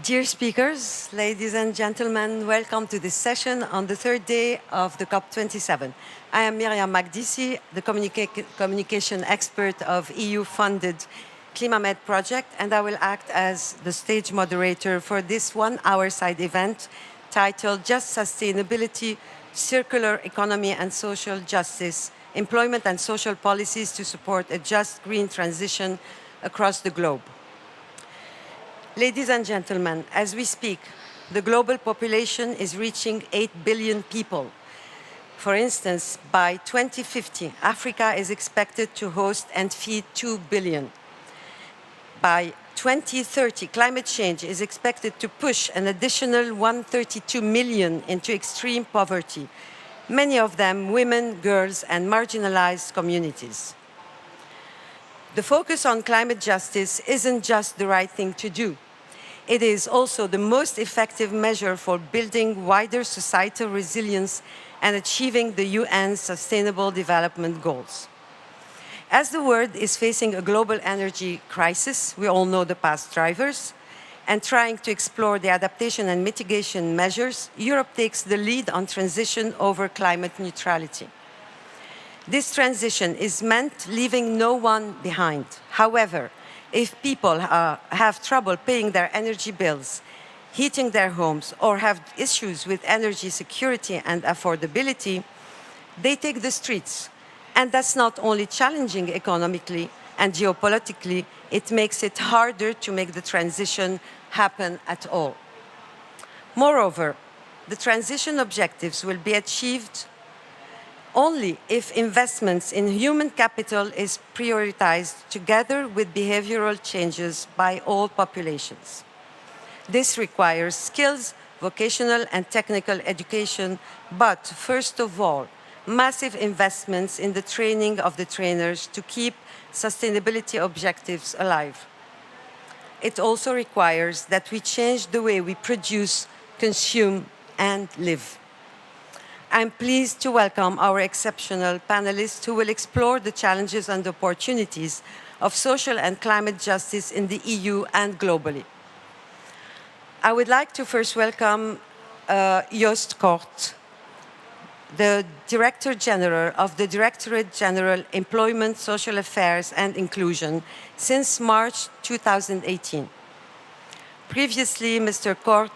Dear speakers, ladies and gentlemen, welcome to this session on the third day of the COP27. I am Miriam Magdisi, the communication expert of EU-funded ClimaMed project, and I will act as the stage moderator for this one-hour side event titled Just Sustainability, Circular Economy and Social Justice, Employment and Social Policies to Support a Just Green Transition across the globe. Ladies and gentlemen, as we speak, the global population is reaching 8 billion people. For instance, by 2050, Africa is expected to host and feed 2 billion. By 2030, climate change is expected to push an additional 132 million into extreme poverty, many of them women, girls, and marginalized communities. The focus on climate justice isn't just the right thing to do. It is also the most effective measure for building wider societal resilience and achieving the UN's Sustainable Development Goals. As the world is facing a global energy crisis, we all know the past drivers, and trying to explore the adaptation and mitigation measures, Europe takes the lead on transition over climate neutrality. This transition is meant leaving no one behind. However, if people have trouble paying their energy bills, heating their homes, or have issues with energy security and affordability, they take the streets. And that's not only challenging economically and geopolitically, it makes it harder to make the transition happen at all. Moreover, the transition objectives will be achieved only if investments in human capital is prioritized together with behavioral changes by all populations. This requires skills, vocational and technical education, but first of all, massive investments in the training of the trainers to keep sustainability objectives alive. It also requires that we change the way we produce, consume, and live. I'm pleased to welcome our exceptional panelists who will explore the challenges and opportunities of social and climate justice in the EU and globally. I would like to first welcome Joost Kort, the Director General of the Directorate General Employment, Social Affairs and Inclusion since March 2018. Previously, Mr. Kort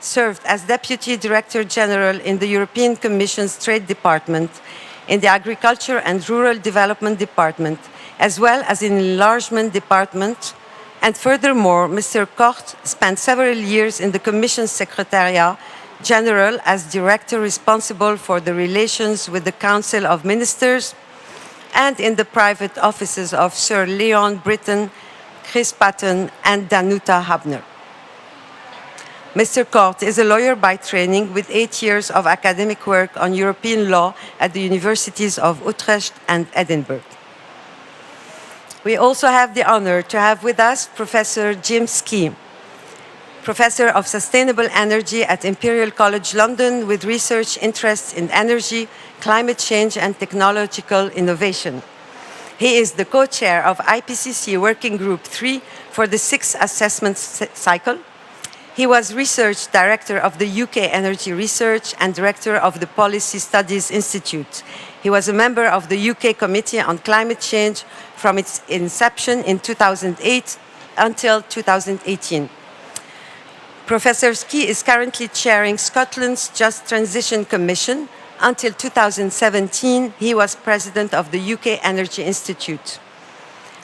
served as Deputy Director General in the European Commission's Trade Department, in the Agriculture and Rural Development Department, as well as in the Enlargement Department. And furthermore, Mr. Kort spent several years in the Commission's Secretariat General as Director responsible for the relations with the Council of Ministers and in the private offices of Sir Leon Brittan, Chris Patten, and Danuta Habner. Mr. Kort is a lawyer by training with 8 years of academic work on European law at the universities of Utrecht and Edinburgh. We also have the honor to have with us Professor Jim Skee, Professor of Sustainable Energy at Imperial College London with research interests in energy, climate change and technological innovation. He is the co-chair of IPCC Working Group 3 for the 6th assessment cycle. He was Research Director of the UK Energy Research and Director of the Policy Studies Institute. He was a member of the UK Committee on Climate Change from its inception in 2008 until 2018. Professor Skee is currently chairing Scotland's Just Transition Commission. Until 2017, he was president of the UK Energy Institute.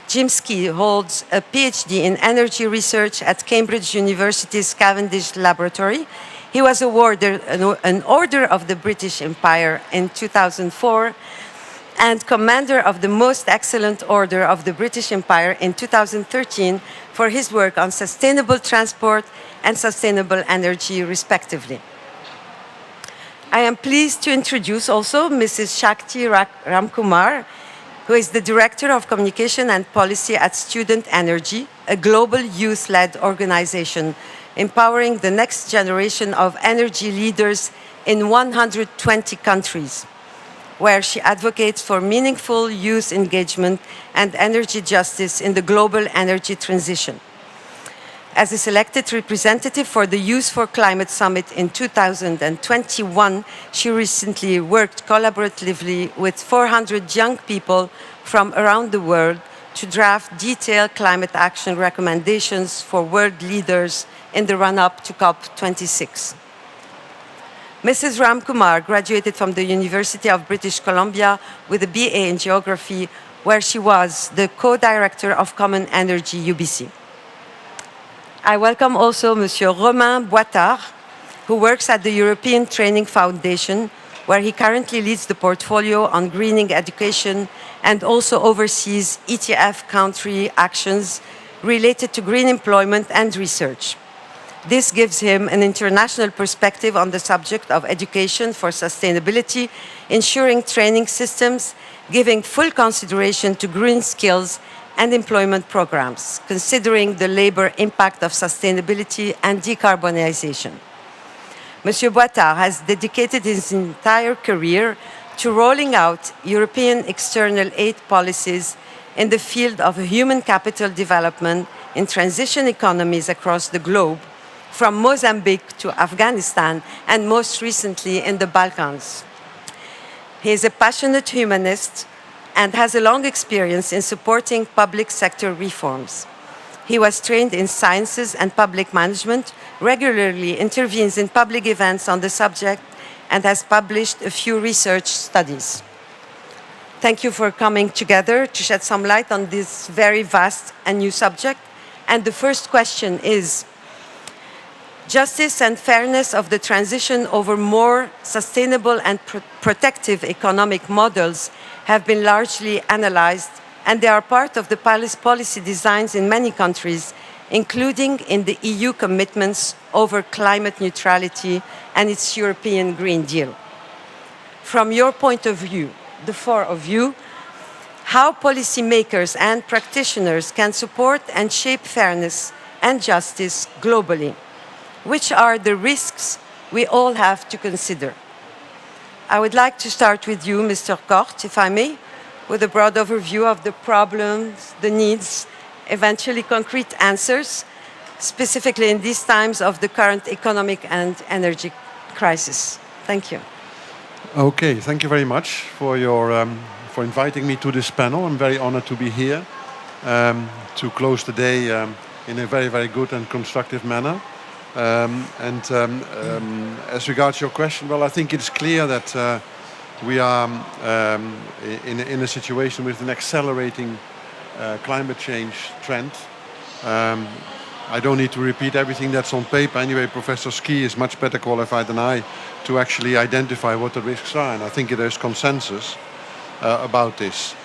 Jim Skee holds a PhD in energy research at Cambridge University's Cavendish Laboratory. He was awarded an Order of the British Empire in 2004 and Commander of the Most Excellent Order of the British Empire in 2013 for his work on sustainable transport and sustainable energy, respectively. I am pleased to introduce also Mrs. Shakti Ramkumar, who is the Director of Communication and Policy at Student Energy, a global youth-led organization empowering the next generation of energy leaders in 120 countries, where she advocates for meaningful youth engagement and energy justice in the global energy transition. As a selected representative for the Youth for Climate Summit in 2021, she recently worked collaboratively with 400 young people from around the world to draft detailed climate action recommendations for world leaders in the run-up to COP26. Mrs. Ram Kumar graduated from the University of British Columbia with a BA in Geography, where she was the co-director of Common Energy UBC. I welcome also Monsieur Romain Boitard, who works at the European Training Foundation, where he currently leads the portfolio on greening education and also oversees ETF country actions related to green employment and research. This gives him an international perspective on the subject of education for sustainability, ensuring training systems, giving full consideration to green skills and employment programs, considering the labor impact of sustainability and decarbonization. Monsieur Boitard has dedicated his entire career to rolling out European external aid policies in the field of human capital development in transition economies across the globe, from Mozambique to Afghanistan, and most recently in the Balkans. He is a passionate humanist and has a long experience in supporting public sector reforms. He was trained in sciences and public management, regularly intervenes in public events on the subject, and has published a few research studies. Thank you for coming together to shed some light on this very vast and new subject. And the first question is, justice and fairness of the transition over more sustainable and protective economic models have been largely analyzed, and they are part of the policy designs in many countries, including in the EU commitments over climate neutrality and its European Green Deal. From your point of view, the four of you, how policymakers and practitioners can support and shape fairness and justice globally? Which are the risks we all have to consider? I would like to start with you, Mr. Kort, if I may, with a broad overview of the problems, the needs, eventually concrete answers, specifically in these times of the current economic and energy crisis. Thank you. Okay, thank you very much for inviting me to this panel. I'm very honored to be here to close the day in a very, very good and constructive manner. As regards your question, well, I think it's clear that we are in a situation with an accelerating climate change trend. I don't need to repeat everything that's on paper. Anyway, Professor Ski is much better qualified than I to actually identify what the risks are, and I think there's consensus about this.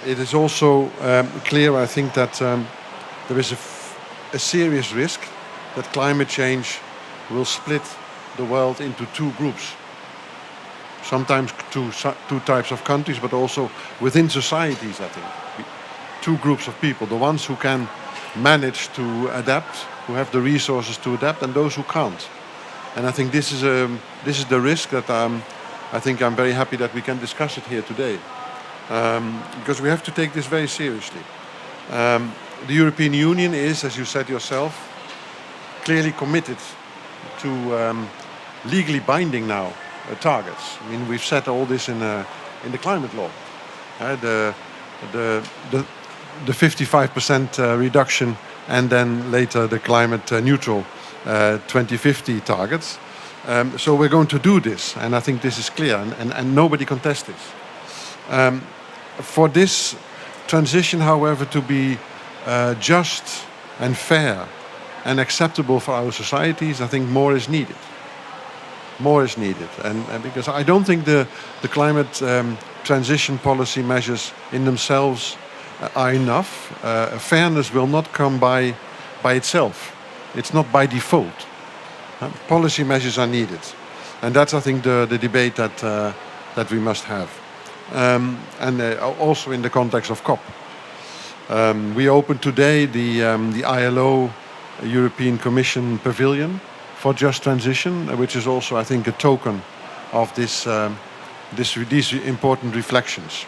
It is also clear, I think, that there is a serious risk that climate change will split the world into two groups. Sometimes two types of countries, but also within societies, I think. Two groups of people, the ones who can manage to adapt, who have the resources to adapt, and those who can't. And I think this is the risk that I think I'm very happy that we can discuss it here today. Because we have to take this very seriously. The European Union is, as you said yourself, clearly committed to legally binding now targets. I mean, we've set all this in the climate law. The 55% reduction, and then later the climate neutral 2050 targets. So we're going to do this, and I think this is clear, and nobody contests this. For this transition, however, to be just and fair and acceptable for our societies, I think more is needed. More is needed, and because I don't think the climate transition policy measures in themselves are enough. Fairness will not come by itself. It's not by default. Policy measures are needed, and that's, I think, the debate that we must have, and also in the context of COP. We opened today the ILO European Commission Pavilion for Just Transition, which is also, I think, a token of these important reflections.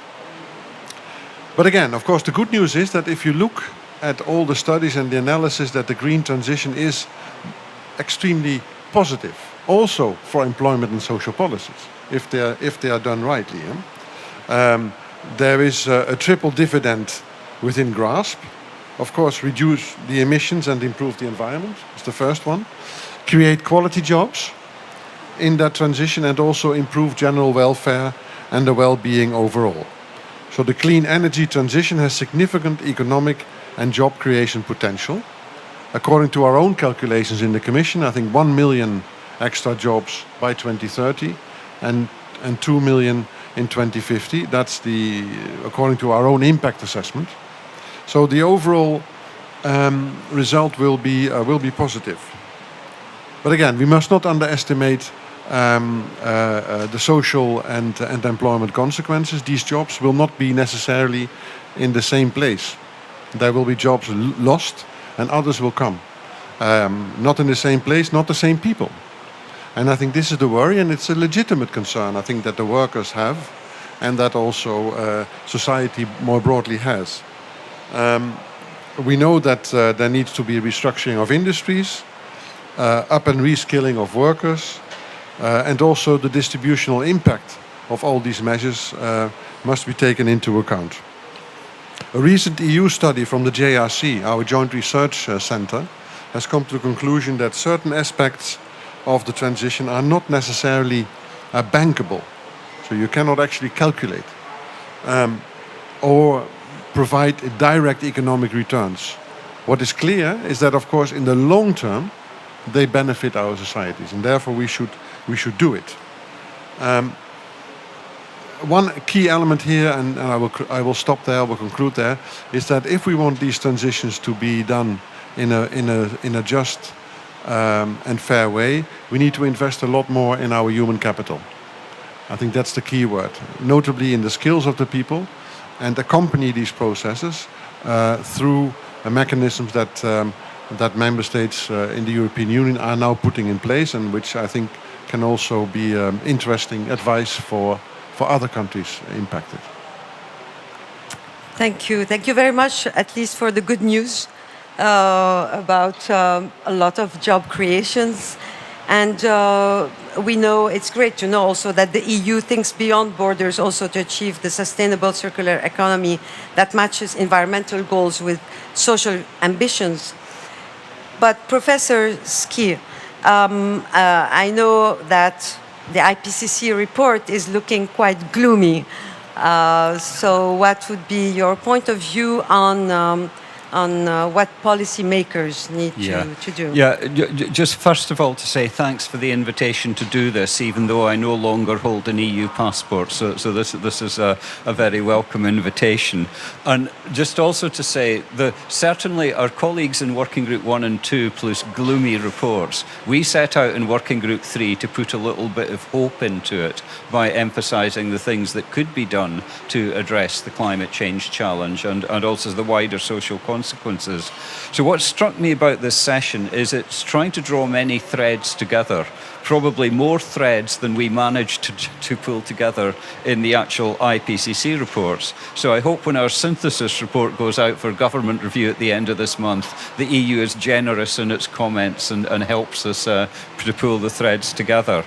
But again, of course, the good news is that if you look at all the studies and the analysis that the green transition is extremely positive, also for employment and social policies, if they are done rightly. There is a triple dividend within grasp. Of course, reduce the emissions and improve the environment. It's the first one. Create quality jobs in that transition and also improve general welfare and the well-being overall. So the clean energy transition has significant economic and job creation potential. According to our own calculations in the Commission, I think 1 million extra jobs by 2030 and 2 million in 2050. That's according to our own impact assessment. So the overall result will be positive. But again, we must not underestimate the social and employment consequences. These jobs will not be necessarily in the same place. There will be jobs lost and others will come. Not in the same place, not the same people. And I think this is the worry, and it's a legitimate concern, I think, that the workers have and that also society more broadly has. We know that there needs to be a restructuring of industries, up and reskilling of workers, and also the distributional impact of all these measures must be taken into account. A recent EU study from the JRC, our Joint Research Centre, has come to the conclusion that certain aspects of the transition are not necessarily bankable. So you cannot actually calculate or provide direct economic returns. What is clear is that, of course, in the long term, they benefit our societies, and therefore we should do it. One key element here, and I will stop there, I will conclude there, is that if we want these transitions to be done in a just and fair way, we need to invest a lot more in our human capital. I think that's the key word, notably in the skills of the people, and accompany these processes through mechanisms that member states in the European Union are now putting in place, and which I think can also be interesting advice for other countries impacted. Thank you. Thank you very much, at least for the good news about a lot of job creations. And we know, it's great to know also that the EU thinks beyond borders also to achieve the sustainable circular economy that matches environmental goals with social ambitions. But Professor Ski, I know that the IPCC report is looking quite gloomy. So what would be your point of view on what policymakers need to do? Just first of all to say thanks for the invitation to do this, even though I no longer hold an EU passport. So this is a very welcome invitation. And just also to say that certainly our colleagues in Working Group 1 and 2 plus gloomy reports, we set out in Working Group 3 to put a little bit of hope into it by emphasising the things that could be done to address the climate change challenge and also the wider social consequences. So what struck me about this session is it's trying to draw many threads together, probably more threads than we managed to pull together in the actual IPCC reports. So I hope when our synthesis report goes out for government review at the end of this month, the EU is generous in its comments and helps us to pull the threads together.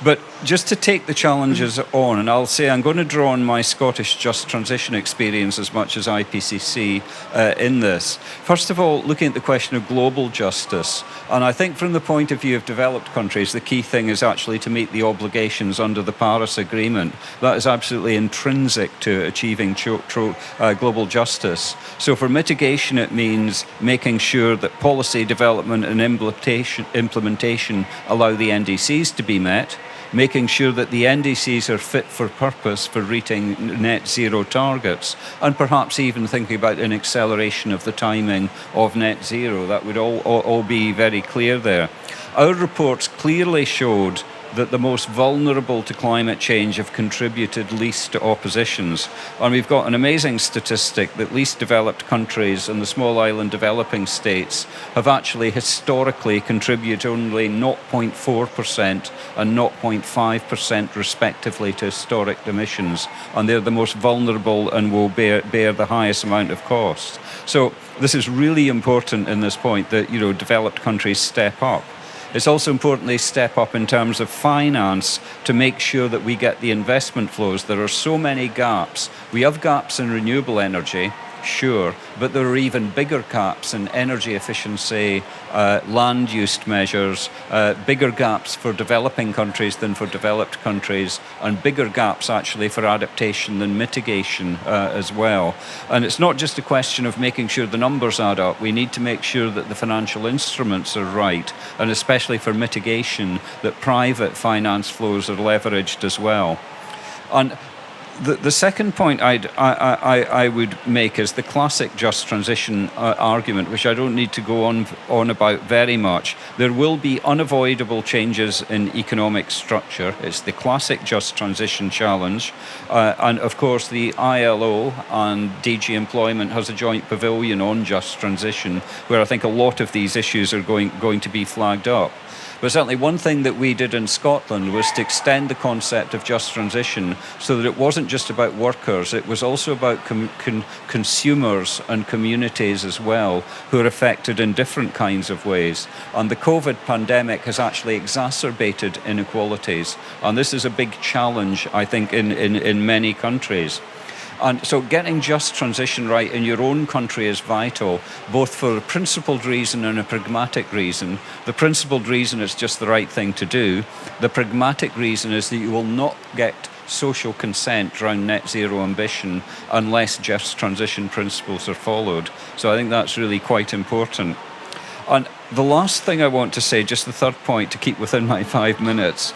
But just to take the challenges on, and I'll say I'm going to draw on my Scottish Just Transition experience as much as IPCC in this. First of all, looking at the question of global justice, and I think from the point of view of developed countries, the key thing is actually to meet the obligations under the Paris Agreement. That is absolutely intrinsic to achieving global justice. So for mitigation, it means making sure that policy development and implementation allow the NDCs to be met, making sure that the NDCs are fit for purpose for reaching net zero targets, and perhaps even thinking about an acceleration of the timing of net zero. That would all be very clear there. Our reports clearly showed that the most vulnerable to climate change have contributed least to oppositions. And we've got an amazing statistic that least developed countries and the small island developing states have actually historically contributed only 0.4% and 0.5% respectively to historic emissions. And they're the most vulnerable and will bear the highest amount of cost. So this is really important in this point that, you know, developed countries step up. It's also important they step up in terms of finance to make sure that we get the investment flows. There are so many gaps. We have gaps in renewable energy, sure, but there are even bigger gaps in energy efficiency, land use measures, bigger gaps for developing countries than for developed countries, and bigger gaps actually for adaptation than mitigation as well. And it's not just a question of making sure the numbers add up. We need to make sure that the financial instruments are right, and especially for mitigation, that private finance flows are leveraged as well. And the second point I would make is the classic just transition argument, which I don't need to go on about very much. There will be unavoidable changes in economic structure. It's the classic just transition challenge. And of course, the ILO and DG Employment has a joint pavilion on just transition, where I think a lot of these issues are going to be flagged up. But certainly one thing that we did in Scotland was to extend the concept of just transition so that it wasn't just about workers, it was also about consumers and communities as well, who are affected in different kinds of ways. And the COVID pandemic has actually exacerbated inequalities. And this is a big challenge, I think, in many countries. And so getting just transition right in your own country is vital, both for a principled reason and a pragmatic reason. The principled reason is just the right thing to do. The pragmatic reason is that you will not get social consent around net zero ambition unless just transition principles are followed. So I think that's really quite important. And the last thing I want to say, just the third point to keep within my 5 minutes,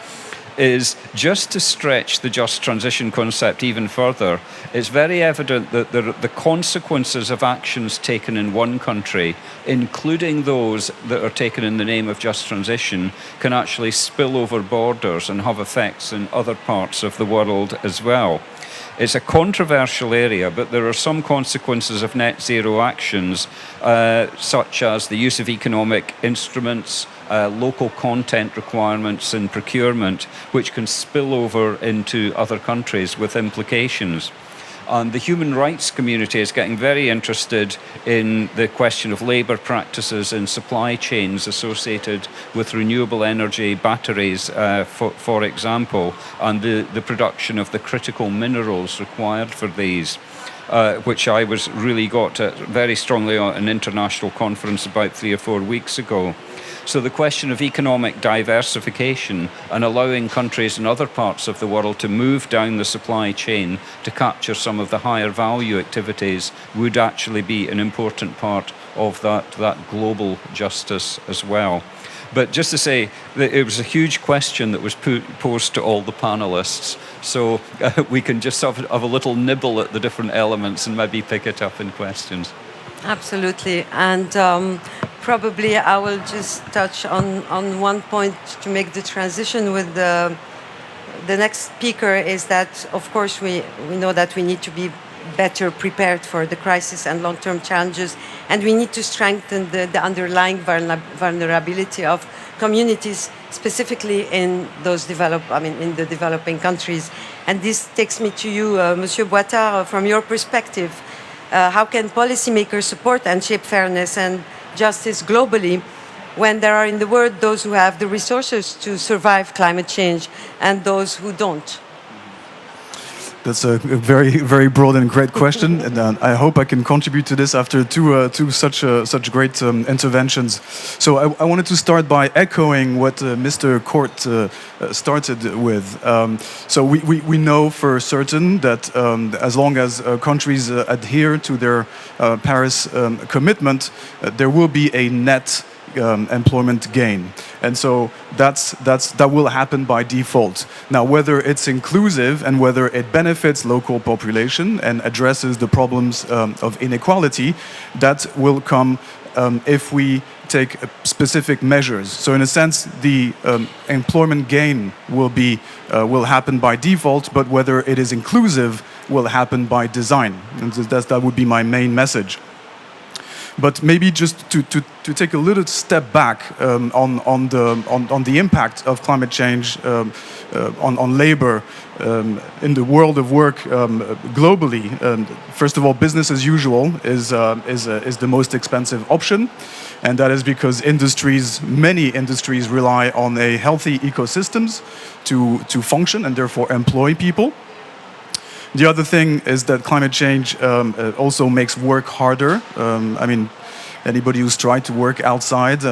is just to stretch the just transition concept even further. It's very evident that the consequences of actions taken in one country, including those that are taken in the name of just transition, can actually spill over borders and have effects in other parts of the world as well. It's a controversial area, but there are some consequences of net zero actions, such as the use of economic instruments, local content requirements in procurement, which can spill over into other countries with implications. And the human rights community is getting very interested in the question of labour practices in supply chains associated with renewable energy batteries, for example, and the production of the critical minerals required for these. Which I really got very strongly on an international conference about 3 or 4 weeks ago. So the question of economic diversification and allowing countries in other parts of the world to move down the supply chain to capture some of the higher value activities would actually be an important part of that global justice as well. But just to say that it was a huge question that was posed to all the panelists. So we can just have a little nibble at the different elements and maybe pick it up in questions. Absolutely. And probably I will just touch on one point to make the transition with the next speaker, is that, of course, we know that we need to be better prepared for the crisis and long-term challenges, and we need to strengthen the underlying vulnerability of communities, specifically in in the developing countries. And this takes me to you, Monsieur Boitard, from your perspective. How can policymakers support and shape fairness and justice globally when there are in the world those who have the resources to survive climate change and those who don't? That's a very, very broad and great question, and I hope I can contribute to this after two such great interventions. So I wanted to start by echoing what Mr. Kort started with. So we know for certain that as long as countries adhere to their Paris commitment, there will be a net employment gain. And so that will happen by default. Now, whether it's inclusive and whether it benefits local population and addresses the problems of inequality, that will come if we take specific measures. So in a sense, the employment gain will happen by default, but whether it is inclusive will happen by design. And that would be my main message. But maybe just to take a little step back on the impact of climate change on labor in the world of work globally. First of all, business as usual is the most expensive option, and that is because many industries rely on a healthy ecosystems to function and therefore employ people. The other thing is that climate change also makes work harder. I mean, anybody who's tried to work outside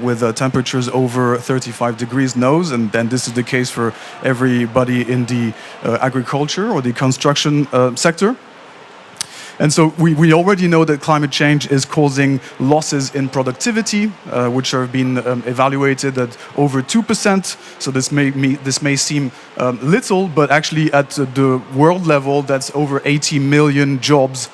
with temperatures over 35 degrees knows, and then this is the case for everybody in the agriculture or the construction sector. And so we already know that climate change is causing losses in productivity, which have been evaluated at over 2%. So this may seem little, but actually at the world level, that's over 80 million jobs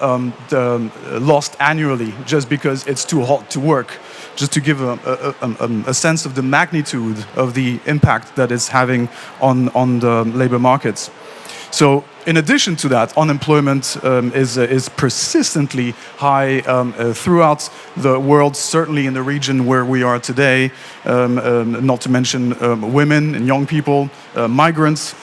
lost annually just because it's too hot to work. Just to give a sense of the magnitude of the impact that it's having on the labor markets. So in addition to that, unemployment is persistently high throughout the world, certainly in the region where we are today, not to mention women and young people, migrants.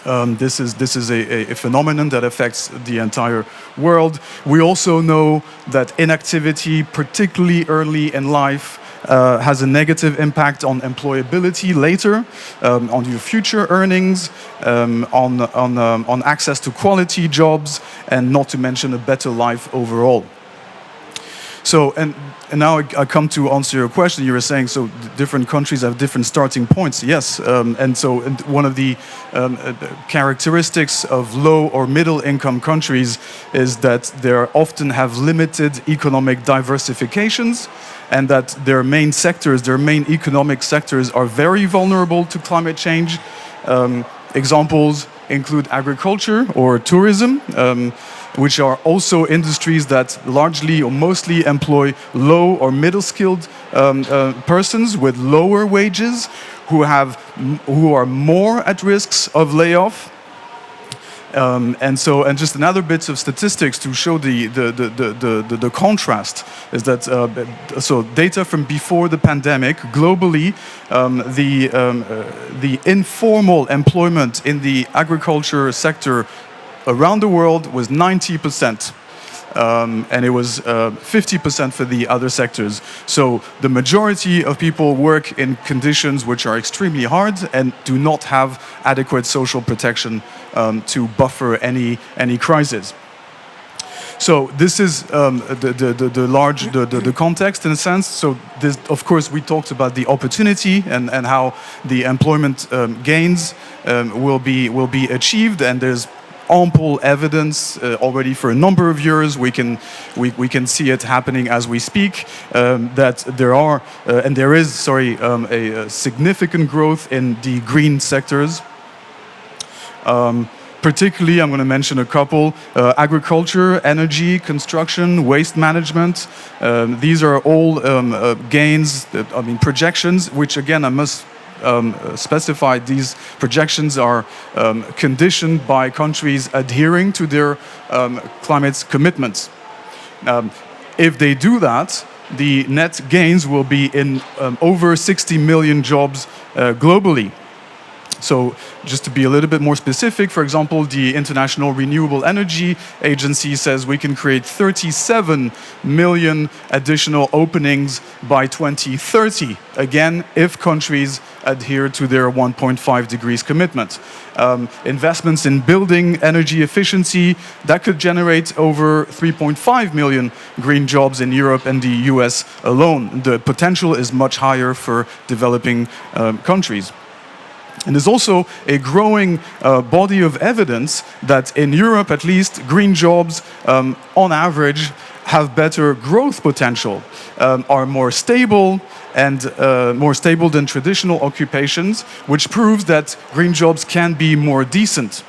This is a phenomenon that affects the entire world. We also know that inactivity, particularly early in life, has a negative impact on employability later, on your future earnings, on access to quality jobs, and not to mention a better life overall. So, and now I come to answer your question. You were saying, so different countries have different starting points. Yes, and so one of the characteristics of low or middle income countries is that they often have limited economic diversifications, and that their main economic sectors are very vulnerable to climate change. Examples include agriculture or tourism, which are also industries that largely or mostly employ low or middle skilled persons with lower wages who are more at risks of layoff. And just another bit of statistics to show the contrast is that so data from before the pandemic globally, the informal employment in the agriculture sector around the world was 90%. And it was 50% for the other sectors. So the majority of people work in conditions which are extremely hard and do not have adequate social protection to buffer any crisis. So this is the context in a sense. So this, of course, we talked about the opportunity and how the employment gains will be achieved, and there's ample evidence already for a number of years. We can see it happening as we speak. That there is a significant growth in the green sectors. Particularly, I'm going to mention a couple: agriculture, energy, construction, waste management. These are all gains. Projections, which again I must specify, these projections are conditioned by countries adhering to their climate commitments. If they do that, the net gains will be in over 60 million jobs globally. So just to be a little bit more specific, for example, the International Renewable Energy Agency says we can create 37 million additional openings by 2030, again, if countries adhere to their 1.5 degrees commitment. Investments in building energy efficiency, that could generate over 3.5 million green jobs in Europe and the US alone. The potential is much higher for developing countries. And there's also a growing body of evidence that in Europe, at least, green jobs, on average, have better growth potential, are more stable and more stable than traditional occupations, which proves that green jobs can be more decent.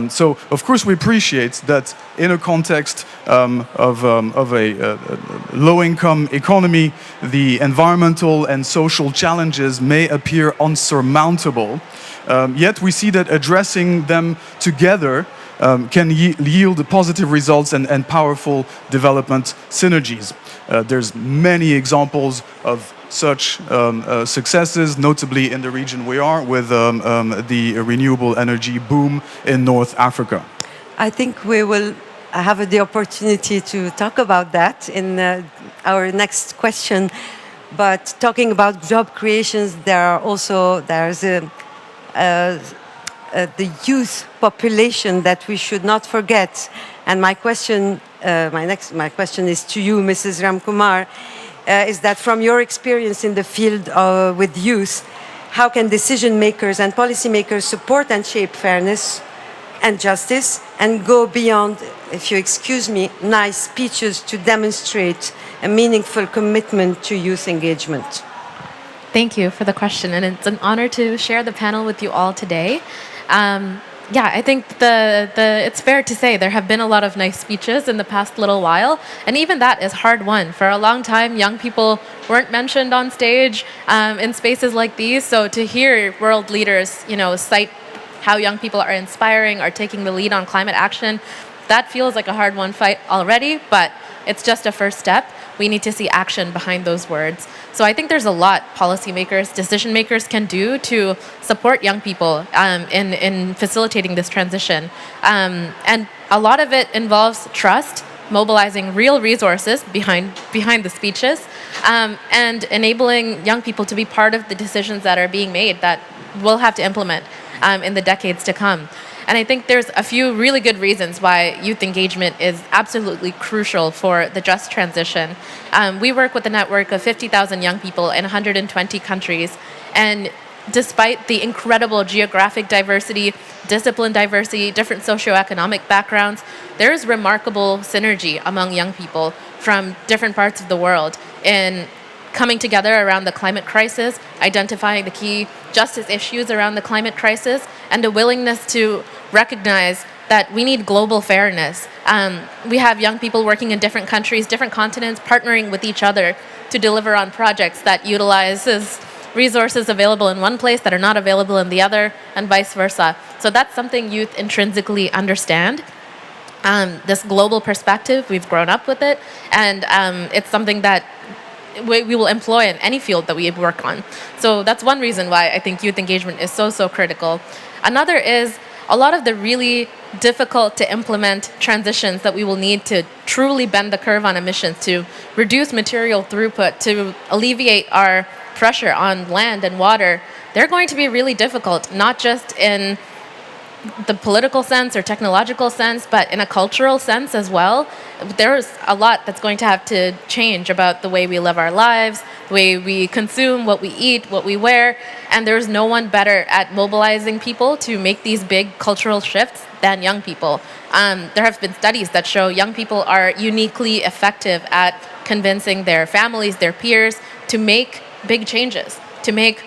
So, of course, we appreciate that in a context of a low-income economy, the environmental and social challenges may appear unsurmountable. Yet we see that addressing them together can yield positive results and powerful development synergies. There's many examples of such successes, notably in the region we are, with the renewable energy boom in North Africa. I think we will have the opportunity to talk about that in our next question. But talking about job creations, there's the youth population that we should not forget. And my question is to you, Mrs. Ramkumar, is that from your experience in the field with youth, how can decision makers and policymakers support and shape fairness and justice and go beyond, if you excuse me, nice speeches to demonstrate a meaningful commitment to youth engagement? Thank you for the question, and it's an honor to share the panel with you all today. I think it's fair to say there have been a lot of nice speeches in the past little while, and even that is hard won. For a long time, young people weren't mentioned on stage in spaces like these. So to hear world leaders, cite how young people are inspiring, are taking the lead on climate action, that feels like a hard-won fight already, but it's just a first step. We need to see action behind those words. So I think there's a lot policymakers, decision makers can do to support young people in facilitating this transition. And a lot of it involves trust, mobilizing real resources behind the speeches, and enabling young people to be part of the decisions that are being made that we'll have to implement in the decades to come. And I think there's a few really good reasons why youth engagement is absolutely crucial for the just transition. We work with a network of 50,000 young people in 120 countries. And despite the incredible geographic diversity, discipline diversity, different socioeconomic backgrounds, there is remarkable synergy among young people from different parts of the world in coming together around the climate crisis, identifying the key justice issues around the climate crisis, and a willingness to recognize that we need global fairness. We have young people working in different countries, different continents, partnering with each other to deliver on projects that utilizes resources available in one place that are not available in the other, and vice versa. So that's something youth intrinsically understand. This global perspective, we've grown up with it, and it's something that we will employ in any field that we work on. So that's one reason why I think youth engagement is so critical. Another is a lot of the really difficult to implement transitions that we will need to truly bend the curve on emissions, to reduce material throughput, to alleviate our pressure on land and water. They're going to be really difficult, not just in the political sense or technological sense, but in a cultural sense as well. There's a lot that's going to have to change about the way we live our lives, the way we consume, what we eat, what we wear, and there's no one better at mobilizing people to make these big cultural shifts than young people. There have been studies that show young people are uniquely effective at convincing their families, their peers, to make big changes, to make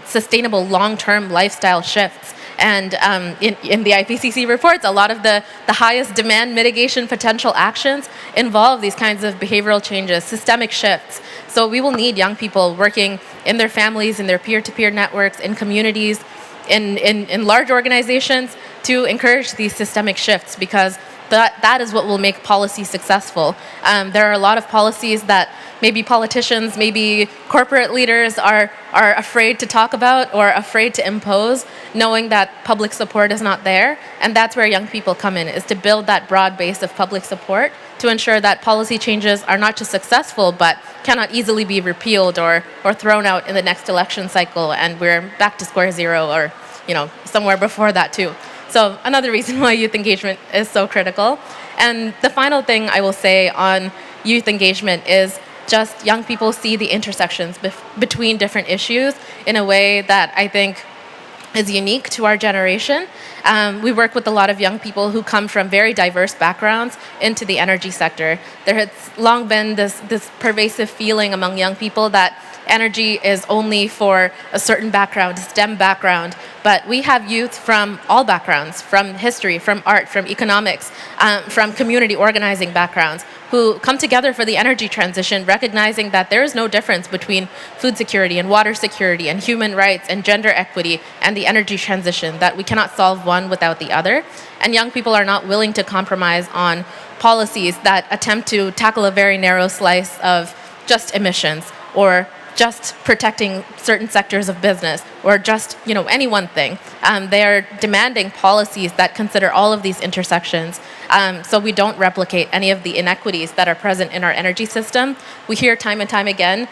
sustainable long-term lifestyle shifts. And in the IPCC reports, a lot of the highest demand mitigation potential actions involve these kinds of behavioral changes, systemic shifts. So we will need young people working in their families, in their peer-to-peer networks, in communities, in large organizations to encourage these systemic shifts, because that is what will make policy successful. There are a lot of policies that maybe politicians, maybe corporate leaders are afraid to talk about or afraid to impose, knowing that public support is not there. And that's where young people come in, is to build that broad base of public support to ensure that policy changes are not just successful, but cannot easily be repealed or thrown out in the next election cycle, and we're back to square zero, or somewhere before that too. So another reason why youth engagement is so critical. And the final thing I will say on youth engagement is just young people see the intersections between different issues in a way that I think is unique to our generation. We work with a lot of young people who come from very diverse backgrounds into the energy sector. There has long been this pervasive feeling among young people that energy is only for a certain background, STEM background, but we have youth from all backgrounds, from history, from art, from economics, from community organizing backgrounds, who come together for the energy transition, recognizing that there is no difference between food security and water security and human rights and gender equity and the energy transition, that we cannot solve one without the other. And young people are not willing to compromise on policies that attempt to tackle a very narrow slice of just emissions or just protecting certain sectors of business or just any one thing. They are demanding policies that consider all of these intersections, so we don't replicate any of the inequities that are present in our energy system. We hear time and time again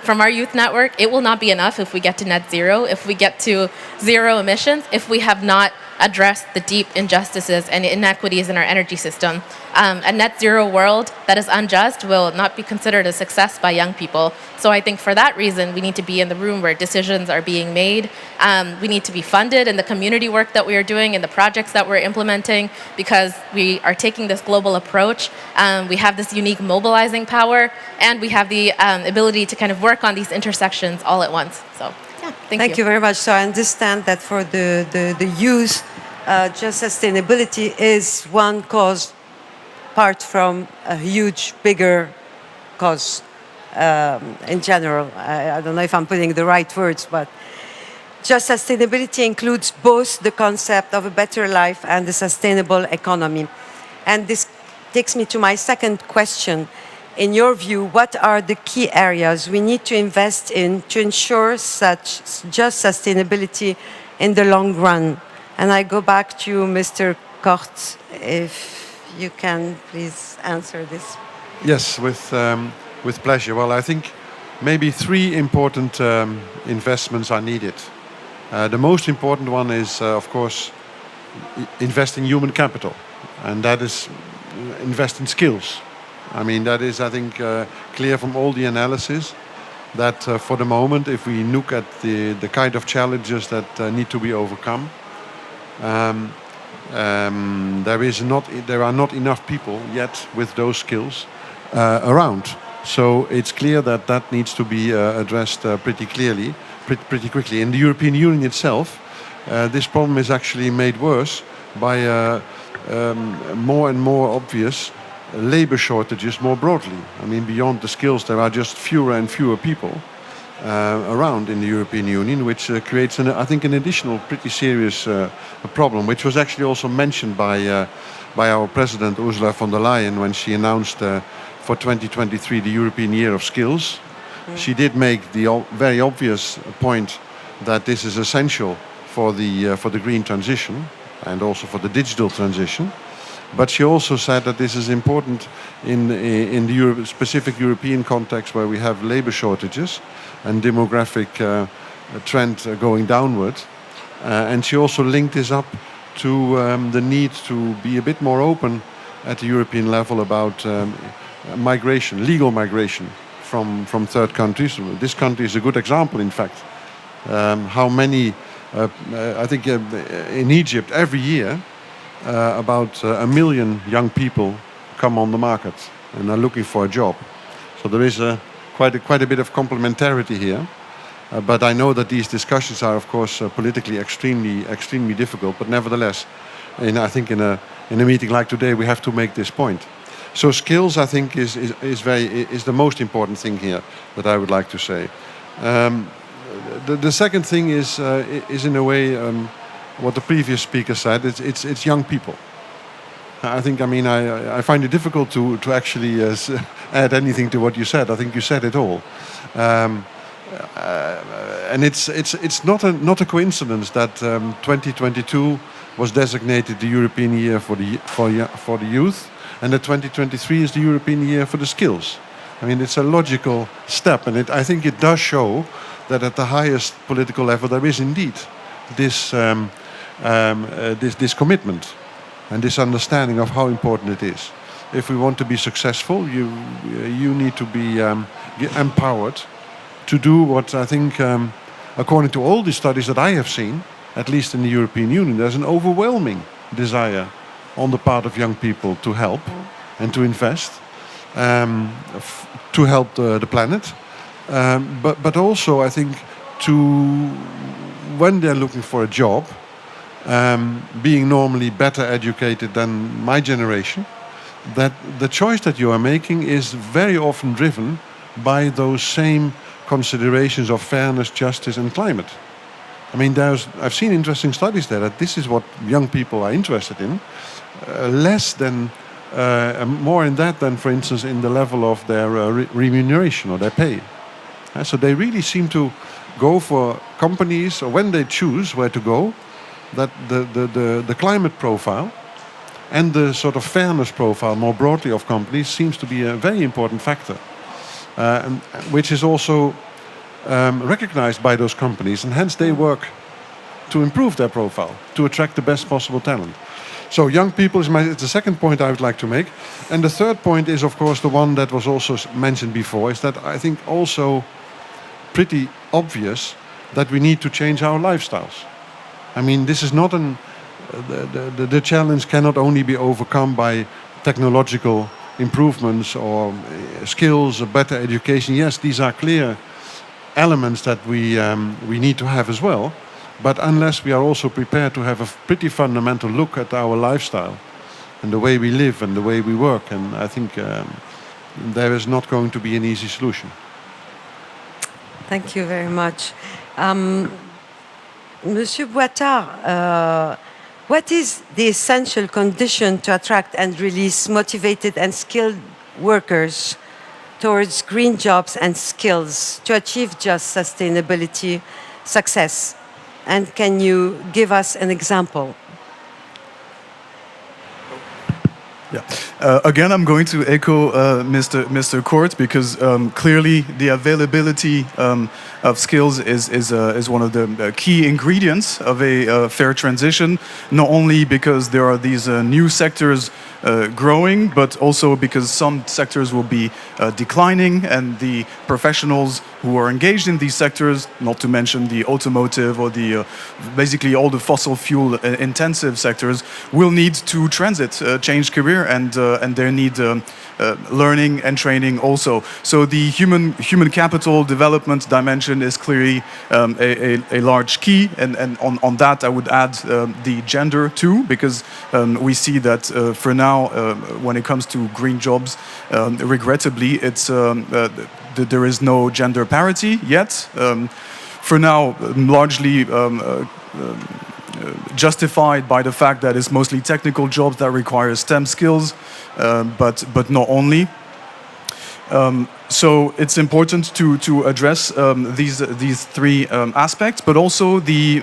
from our youth network, it will not be enough if we get to net zero, if we get to zero emissions, if we have not addressed the deep injustices and inequities in our energy system. A net zero world that is unjust will not be considered a success by young people. So I think for that reason, we need to be in the room where decisions are being made. We need to be funded in the community work that we are doing, in the projects that we're implementing, because we are taking this global approach. We have this unique mobilizing power, and we have the ability to kind of work on these intersections all at once. So, yeah, thank you very much. So I understand that for the youth, just sustainability is one cause apart from a huge, bigger cause in general. I don't know if I'm putting the right words, but just sustainability includes both the concept of a better life and the sustainable economy. And this takes me to my second question. In your view, what are the key areas we need to invest in to ensure such just sustainability in the long run? And I go back to you, Mr. Kort, if you can please answer this. Yes, with pleasure. Well, I think maybe three important investments are needed. The most important one is, of course, invest in human capital, and that is invest in skills. I mean, that is, I think, clear from all the analysis that for the moment, if we look at the kind of challenges that need to be overcome, there are not enough people yet with those skills around. So it's clear that that needs to be addressed pretty quickly. In the European Union itself, this problem is actually made worse by more and more obvious labor shortages more broadly. I mean, beyond the skills, there are just fewer and fewer people around in the European Union, which creates, I think, an additional pretty serious problem, which was actually also mentioned by our President Ursula von der Leyen when she announced for 2023 the European Year of Skills. She did make the very obvious point that this is essential for the green transition and also for the digital transition. But she also said that this is important in the specific European context where we have labor shortages and demographic trend going downward. And she also linked this up to the need to be a bit more open at the European level about migration, legal migration from third countries. This country is a good example, in fact. How many, I think in Egypt every year, about 1 million young people come on the market and are looking for a job. So there is quite a bit of complementarity here. But I know that these discussions are, of course, politically extremely difficult. But nevertheless, I think in a meeting like today, we have to make this point. So skills, I think, is the most important thing here that I would like to say. The second thing is in a way what the previous speaker said. It's young people. I think, I find it difficult to actually add anything to what you said. I think you said it all. And it's not a coincidence that 2022 was designated the European Year for the youth, and that 2023 is the European Year for the skills. I mean, it's a logical step, and I think it does show that at the highest political level there is indeed this commitment and this understanding of how important it is. If we want to be successful, you need to be empowered to do what I think, according to all the studies that I have seen, at least in the European Union, there's an overwhelming desire on the part of young people to help and to invest, to help the planet. But also, I think, when they're looking for a job, being normally better educated than my generation, that the choice that you are making is very often driven by those same considerations of fairness, justice, and climate. I mean, I've seen interesting studies there that this is what young people are interested in, more in that than, for instance, in the level of their remuneration or their pay. So they really seem to go for companies, or when they choose where to go, that the climate profile and the sort of fairness profile more broadly of companies seems to be a very important factor, which is also recognized by those companies, and hence they work to improve their profile, to attract the best possible talent. So young people is the second point I would like to make. And the third point is, of course, the one that was also mentioned before, is that I think also pretty obvious that we need to change our lifestyles. I mean, this is not the challenge cannot only be overcome by technological improvements or skills or better education. Yes, these are clear elements that we need to have as well. But unless we are also prepared to have a pretty fundamental look at our lifestyle and the way we live and the way we work, and I think there is not going to be an easy solution. Thank you very much. Monsieur Boitard, what is the essential condition to attract and release motivated and skilled workers towards green jobs and skills to achieve just sustainability success? And can you give us an example? Yeah. Again, I'm going to echo Mr. Kort, because clearly the availability of skills is one of the key ingredients of a fair transition, not only because there are these new sectors growing, but also because some sectors will be declining, and the professionals who are engaged in these sectors, not to mention the automotive or the basically all the fossil fuel intensive sectors, will need to transit, change career, and they need learning and training also. So the human capital development dimension is clearly a large key, and on that I would add the gender too, because we see that for now, when it comes to green jobs, regrettably, there is no gender parity yet. For now, largely justified by the fact that it's mostly technical jobs that require STEM skills, but not only. So it's important to address these three aspects, but also the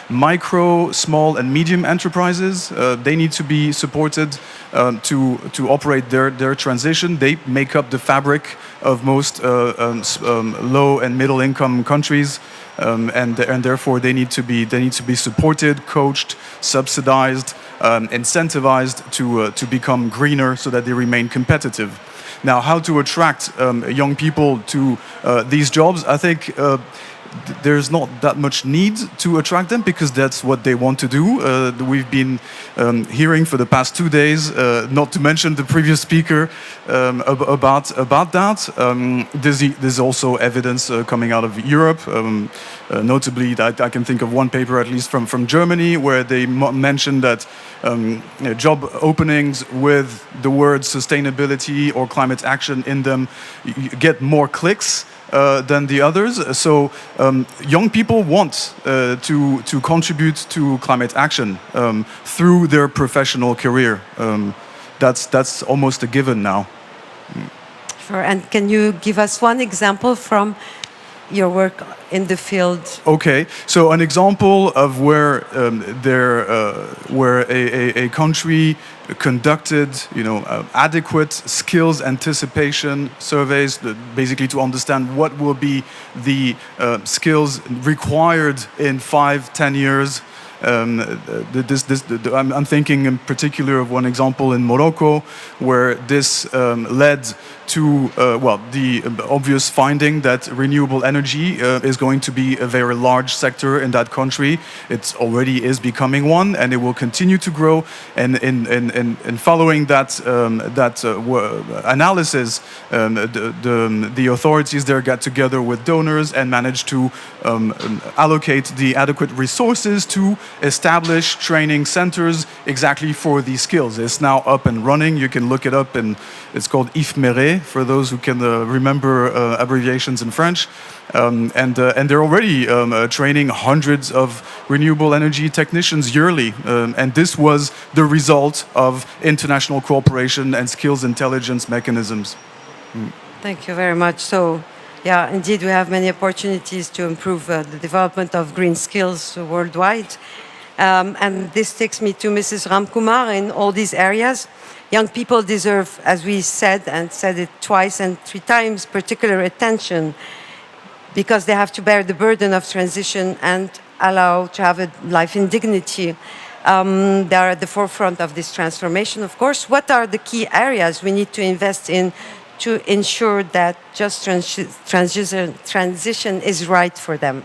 micro, small, and medium enterprises. They need to be supported to operate their transition. They make up the fabric of most low and middle income countries, and therefore they need to be supported, coached, subsidized, incentivized to become greener so that they remain competitive. Now, how to attract young people to these jobs? I think there's not that much need to attract them, because that's what they want to do. We've been hearing for the past 2 days, not to mention the previous speaker, about that. There's also evidence coming out of Europe. Notably, I can think of one paper, at least from Germany, where they mentioned that job openings with the word sustainability or climate action in them get more clicks than the others. So young people want to contribute to climate action through their professional career. That's almost a given now. Sure. And can you give us one example from your work in the field? Okay, so an example of where a country conducted, adequate skills anticipation surveys, basically to understand what will be the skills required in 5-10 years I'm thinking in particular of one example in Morocco, where this led to the obvious finding that renewable energy is going to be a very large sector in that country. It already is becoming one, and it will continue to grow. And in following that analysis, the authorities there got together with donors and managed to allocate the adequate resources to establish training centers exactly for these skills. It's now up and running. You can look it up, and it's called IFMERE for those who can remember abbreviations in French. And they're already training hundreds of renewable energy technicians yearly. And this was the result of international cooperation and skills intelligence mechanisms. Thank you very much. So, yeah, indeed, we have many opportunities to improve the development of green skills worldwide. And this takes me to Mrs. Ramkumar. In all these areas, young people deserve, as we said, and said it twice and 3 times, particular attention, because they have to bear the burden of transition and allow to have a life in dignity. They are at the forefront of this transformation, of course. What are the key areas we need to invest in to ensure that just transition is right for them?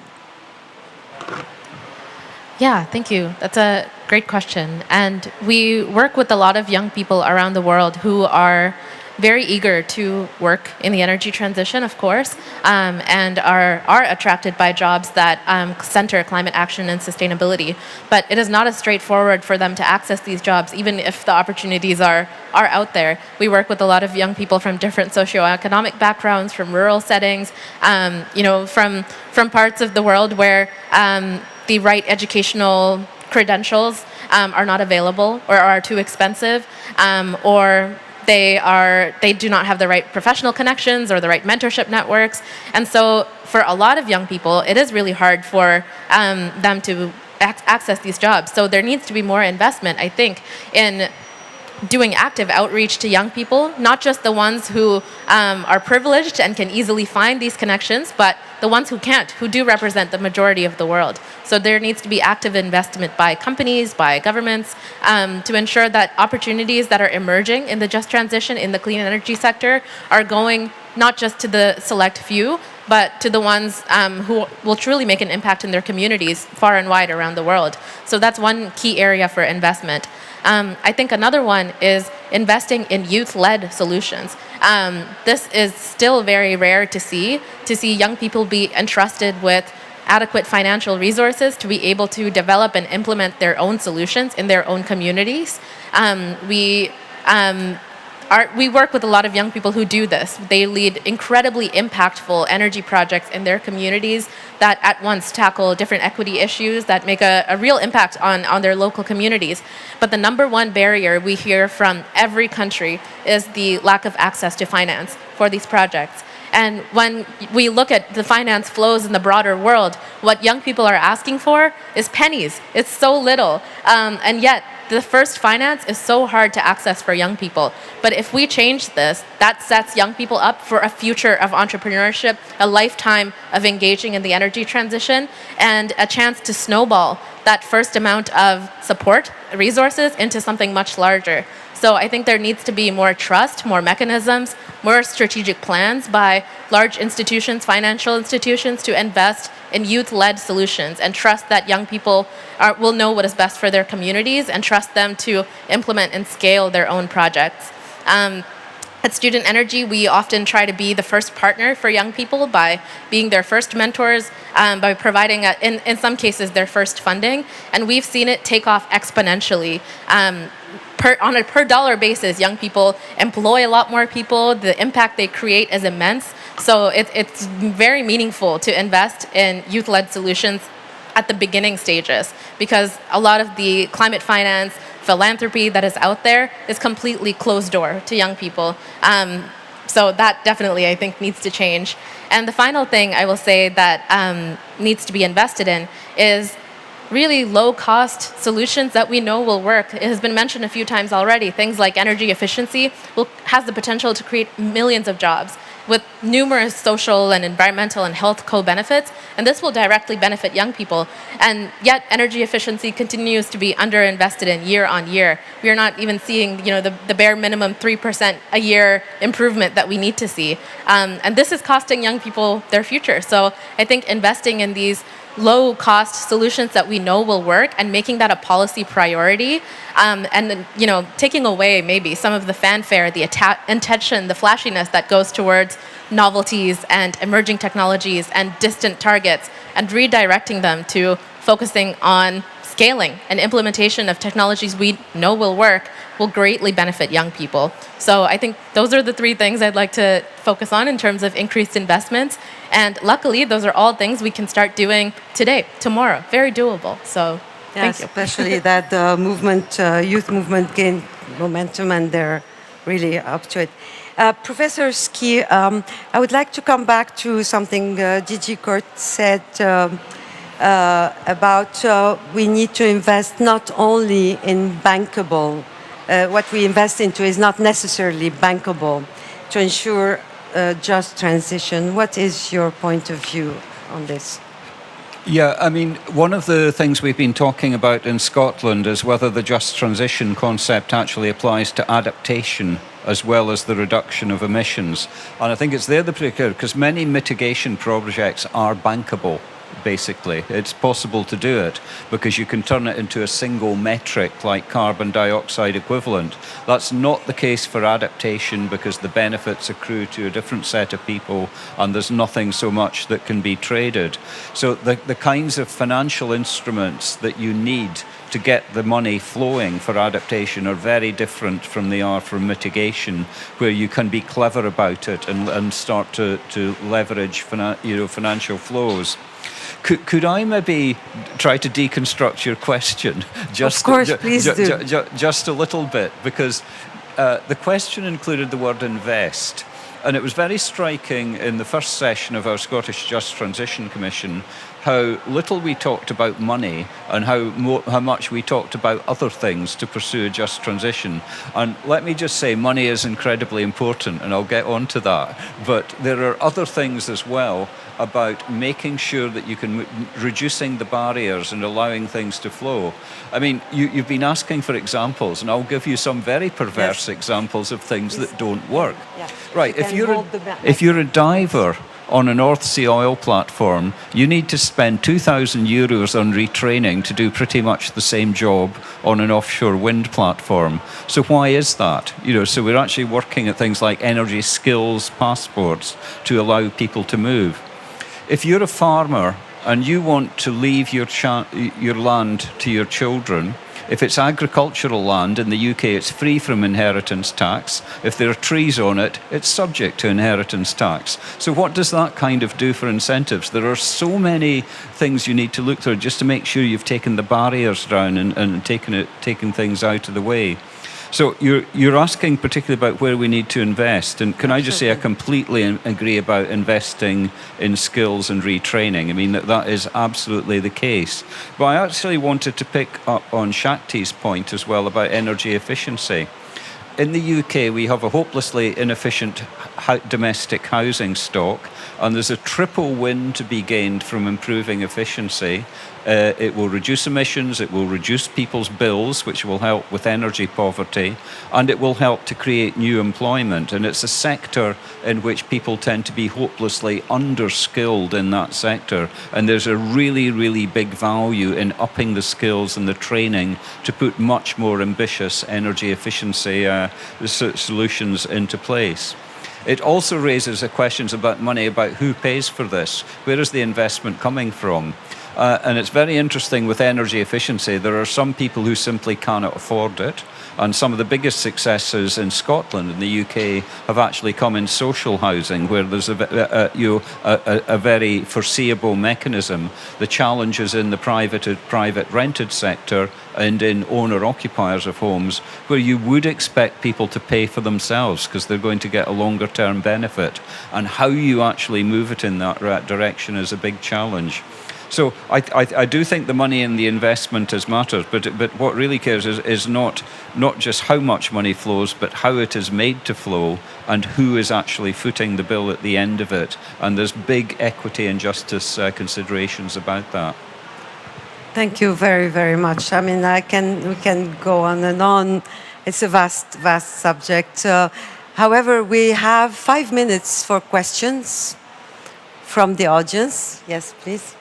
Yeah, thank you. That's a great question. And we work with a lot of young people around the world who are very eager to work in the energy transition, of course, and are attracted by jobs that center climate action and sustainability. But it is not as straightforward for them to access these jobs, even if the opportunities are out there. We work with a lot of young people from different socioeconomic backgrounds, from rural settings, from parts of the world where the right educational credentials are not available or are too expensive, or they do not have the right professional connections or the right mentorship networks. And so for a lot of young people, it is really hard for them to access these jobs. So there needs to be more investment, I think, in doing active outreach to young people, not just the ones who are privileged and can easily find these connections, but the ones who can't, who do represent the majority of the world. So there needs to be active investment by companies, by governments, to ensure that opportunities that are emerging in the just transition in the clean energy sector are going not just to the select few, but to the ones who will truly make an impact in their communities far and wide around the world. So that's one key area for investment. I think another one is investing in youth-led solutions. This is still very rare to see young people be entrusted with adequate financial resources to be able to develop and implement their own solutions in their own communities. We work with a lot of young people who do this. They lead incredibly impactful energy projects in their communities that at once tackle different equity issues that make a real impact on their local communities. But the number one barrier we hear from every country is the lack of access to finance for these projects. And when we look at the finance flows in the broader world, what young people are asking for is pennies. It's so little. And yet, the first finance is so hard to access for young people. But if we change this, that sets young people up for a future of entrepreneurship, a lifetime of engaging in the energy transition, and a chance to snowball that first amount of support, resources, into something much larger. So I think there needs to be more trust, more mechanisms, more strategic plans by large institutions, financial institutions, to invest in youth-led solutions and trust that young people will know what is best for their communities and trust them to implement and scale their own projects. At Student Energy, we often try to be the first partner for young people by being their first mentors, by providing, in some cases, their first funding. And we've seen it take off exponentially. On a per dollar basis, young people employ a lot more people. The impact they create is immense. So it's very meaningful to invest in youth-led solutions at the beginning stages, because a lot of the climate finance, philanthropy that is out there is completely closed door to young people. So that definitely, I think, needs to change. And the final thing I will say that needs to be invested in is really low-cost solutions that we know will work. It has been mentioned a few times already. Things like energy efficiency has the potential to create millions of jobs with numerous social and environmental and health co-benefits, and this will directly benefit young people. And yet energy efficiency continues to be underinvested in year on year. We are not even seeing, the bare minimum 3% a year improvement that we need to see. And this is costing young people their future. So I think investing in these low-cost solutions that we know will work and making that a policy priority, and then, taking away maybe some of the fanfare, the intention, the flashiness that goes towards novelties and emerging technologies and distant targets, and redirecting them to focusing on scaling and implementation of technologies we know will work, will greatly benefit young people. So I think those are the three things I'd like to focus on in terms of increased investments. And luckily, those are all things we can start doing today, tomorrow. Very doable. So thank you. Especially that the youth movement gained momentum and they're really up to it. Professor Ski, I would like to come back to something Gigi Kort said about we need to invest not only in bankable, what we invest into is not necessarily bankable to ensure a just transition. What is your point of view on this? Yeah, I mean, one of the things we've been talking about in Scotland is whether the just transition concept actually applies to adaptation as well as the reduction of emissions. And I think it's there the particular, because many mitigation projects are bankable. Basically, it's possible to do it because you can turn it into a single metric like carbon dioxide equivalent. That's not the case for adaptation because the benefits accrue to a different set of people and there's nothing so much that can be traded. So the kinds of financial instruments that you need to get the money flowing for adaptation are very different from they are for mitigation, where you can be clever about it and start to leverage financial flows. Could I maybe try to deconstruct your question? Of course, please do. Just a little bit, because the question included the word invest. And it was very striking in the first session of our Scottish Just Transition Commission how little we talked about money and how much we talked about other things to pursue a just transition. And let me just say, money is incredibly important, and I'll get on to that. But there are other things as well about making sure that you can reducing the barriers and allowing things to flow. I mean, you've been asking for examples, and I'll give you some very perverse examples of things that don't work. Yeah. Right, if you're a diver on a North Sea oil platform, you need to spend 2,000 euros on retraining to do pretty much the same job on an offshore wind platform. So why is that? So we're actually working at things like energy skills passports to allow people to move. If you're a farmer and you want to leave your land to your children, if it's agricultural land in the UK, it's free from inheritance tax. If there are trees on it, it's subject to inheritance tax. So what does that kind of do for incentives? There are so many things you need to look through just to make sure you've taken the barriers down and taken things out of the way. So you're asking particularly about where we need to invest, and can I just say I completely agree about investing in skills and retraining. I mean, that is absolutely the case. But I actually wanted to pick up on Shakti's point as well about energy efficiency. In the UK, we have a hopelessly inefficient domestic housing stock, and there's a triple win to be gained from improving efficiency. It will reduce emissions, it will reduce people's bills, which will help with energy poverty, and it will help to create new employment. And it's a sector in which people tend to be hopelessly underskilled in that sector. And there's a really, really big value in upping the skills and the training to put much more ambitious energy efficiency solutions into place. It also raises questions about money, about who pays for this. Where is the investment coming from? And it's very interesting with energy efficiency. There are some people who simply cannot afford it. And some of the biggest successes in Scotland and the UK have actually come in social housing, where there's a very foreseeable mechanism. The challenge is in the private rented sector and in owner-occupiers of homes, where you would expect people to pay for themselves because they're going to get a longer-term benefit. And how you actually move it in that direction is a big challenge. So I do think the money and the investment is matters, but what really cares is not just how much money flows, but how it is made to flow and who is actually footing the bill at the end of it. And there's big equity and justice considerations about that. Thank you very, very much. I mean, we can go on and on. It's a vast, vast subject. However, we have 5 minutes for questions from the audience. Yes, please.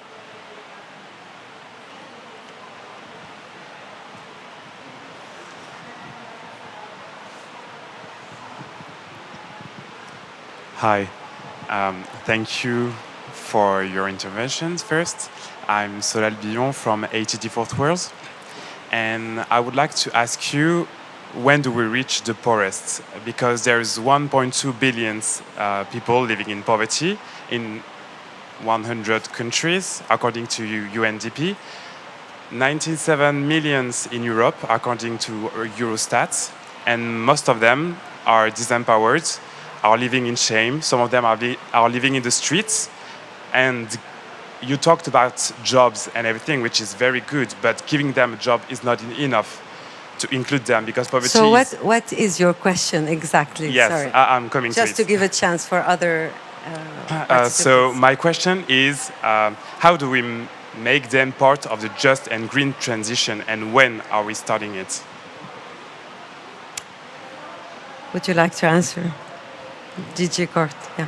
Hi, thank you for your interventions first. I'm Solal Billon from ATD Fort Worth, and I would like to ask you, when do we reach the poorest? Because there's 1.2 billion people living in poverty in 100 countries, according to UNDP. 97 million in Europe, according to Eurostat, and most of them are disempowered, are living in shame. Some of them are living in the streets. And you talked about jobs and everything, which is very good, but giving them a job is not enough to include them, because poverty. So what is your question exactly? Yes, Sorry. I'm coming Just to to give a chance for other so my question is, how do we make them part of the just and green transition, and when are we starting it? Would you like to answer? DJ Kort, yeah.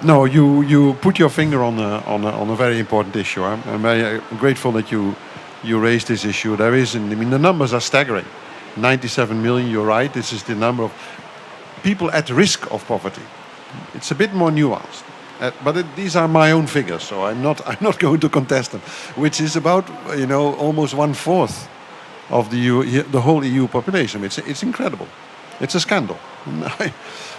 No, you put your finger on a very important issue. I'm very grateful that you raised this issue. The numbers are staggering. 97 million, you're right. This is the number of people at risk of poverty. It's a bit more nuanced. But these are my own figures, so I'm not going to contest them. Which is about almost 1/4 of the whole EU population. It's incredible. It's a scandal.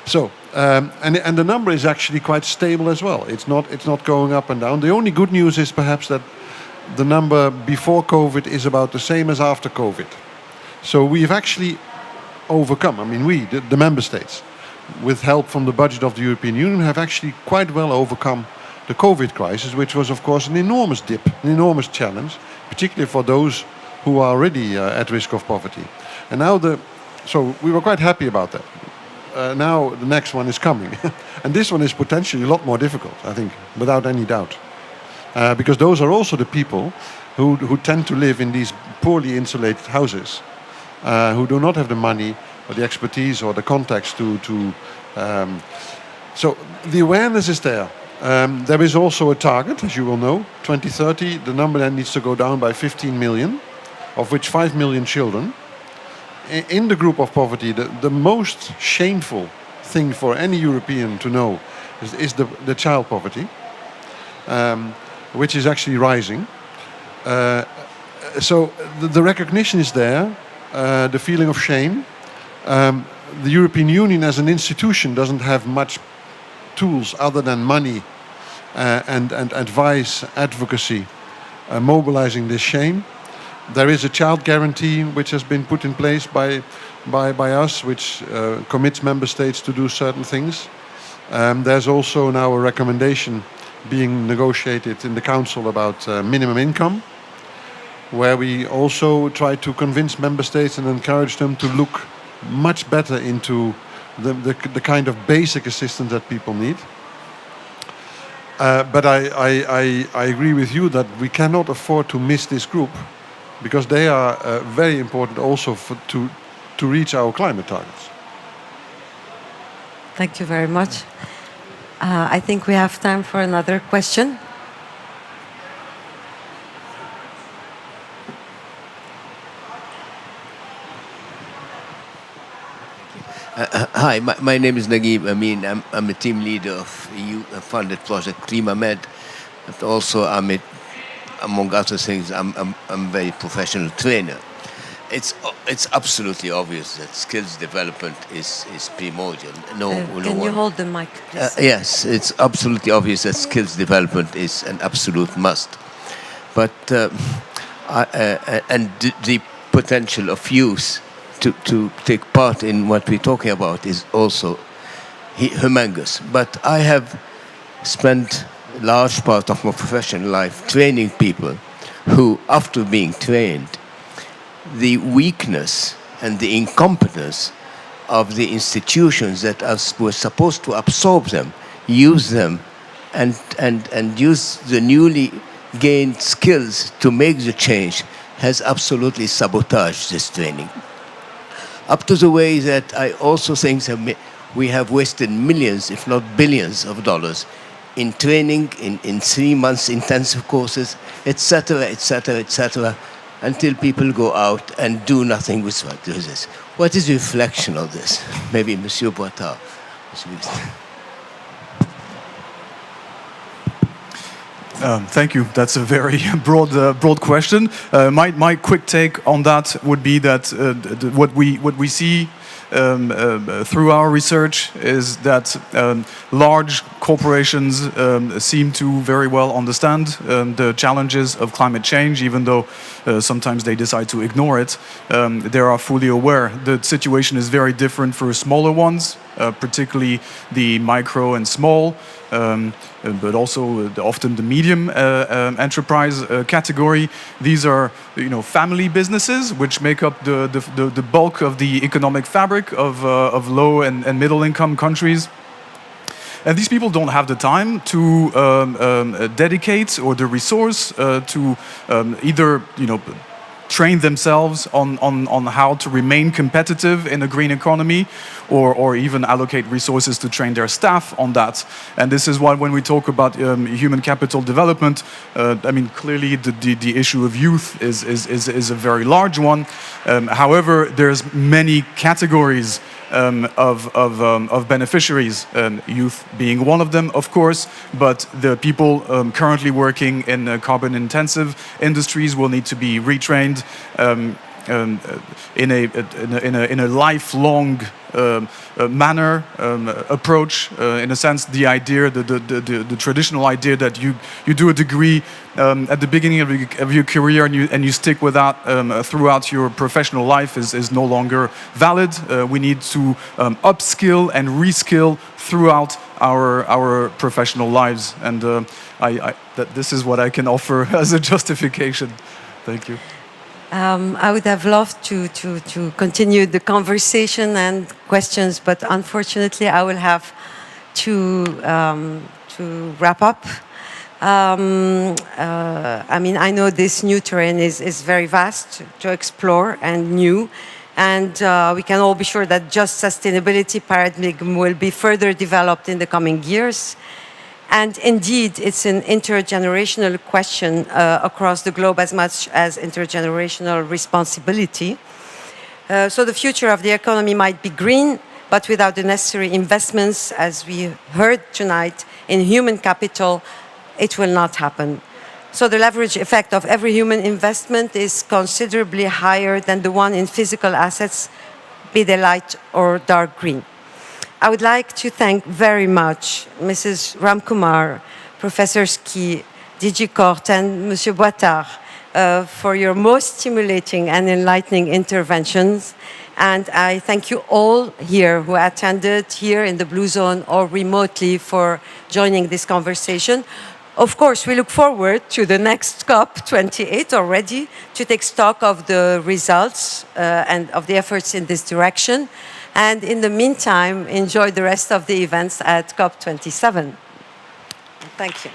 So and the number is actually quite stable as well. It's not going up and down. The only good news is perhaps that the number before COVID is about the same as after COVID. So we've actually overcome. I mean, the member states, with help from the budget of the European Union, have actually quite well overcome the COVID crisis, which was, of course, an enormous dip, an enormous challenge, particularly for those who are already at risk of poverty. And now so we were quite happy about that. Now the next one is coming. And this one is potentially a lot more difficult, I think, without any doubt. Because those are also the people who tend to live in these poorly insulated houses, who do not have the money or the expertise or the contacts so the awareness is there. There is also a target, as you will know, 2030, the number then needs to go down by 15 million, of which 5 million children. In the group of poverty, the most shameful thing for any European to know is the child poverty, which is actually rising. So the recognition is there, the feeling of shame. The European Union as an institution doesn't have much tools other than money and advice, advocacy, mobilizing this shame. There is a child guarantee which has been put in place by us, which commits member states to do certain things. There's also now a recommendation being negotiated in the Council about minimum income, where we also try to convince member states and encourage them to look much better into the kind of basic assistance that people need. But I agree with you that we cannot afford to miss this group, because they are very important also to reach our climate targets. Thank you very much. I think we have time for another question. Hi, my name is Naguib Amin. I'm a team leader of EU-funded project ClimaMed, but also among other things, I'm a very professional trainer. It's absolutely obvious that skills development is primordial. Can you hold the mic, please? Yes, it's absolutely obvious that skills development is an absolute must. But and the potential of youth to take part in what we're talking about is also humongous. But I have spent large part of my professional life training people who, after being trained, the weakness and the incompetence of the institutions that were supposed to absorb them, use them, and use the newly gained skills to make the change has absolutely sabotaged this training. Up to the way that I also think that we have wasted millions, if not billions of dollars in training, in 3 months intensive courses, etc., etc., etc., until people go out and do nothing with what there is. What is the reflection of this? Maybe Monsieur Boitard. Thank you. That's a very broad question. My quick take on that would be that what we see through our research is that large corporations seem to very well understand the challenges of climate change, even though sometimes they decide to ignore it. They are fully aware. The situation is very different for smaller ones, particularly the micro and small, but also often the medium enterprise category. These are, family businesses which make up the bulk of the economic fabric of low and middle income countries. And these people don't have the time to dedicate or the resource to either, train themselves on how to remain competitive in a green economy, or even allocate resources to train their staff on that. And this is why when we talk about human capital development, clearly the issue of youth is a very large one. However, there's many categories of beneficiaries, youth being one of them, of course, but the people currently working in carbon-intensive industries will need to be retrained in a lifelong manner, approach. In a sense, the idea, the traditional idea that you do a degree at the beginning of your career and you stick with that throughout your professional life is no longer valid. We need to upskill and reskill throughout our professional lives, and this is what I can offer as a justification. Thank you. I would have loved to continue the conversation and questions, but unfortunately I will have to wrap up. I know this new terrain is very vast to explore and new, and we can all be sure that just sustainability paradigm will be further developed in the coming years. And indeed, it's an intergenerational question across the globe as much as intergenerational responsibility. So the future of the economy might be green, but without the necessary investments, as we heard tonight, in human capital, it will not happen. So the leverage effect of every human investment is considerably higher than the one in physical assets, be they light or dark green. I would like to thank very much Mrs. Ramkumar, Professor Ski, DG Kort, and Monsieur Boitard for your most stimulating and enlightening interventions. And I thank you all here who attended here in the Blue Zone or remotely for joining this conversation. Of course, we look forward to the next COP28 already to take stock of the results and of the efforts in this direction. And in the meantime, enjoy the rest of the events at COP27. Thank you.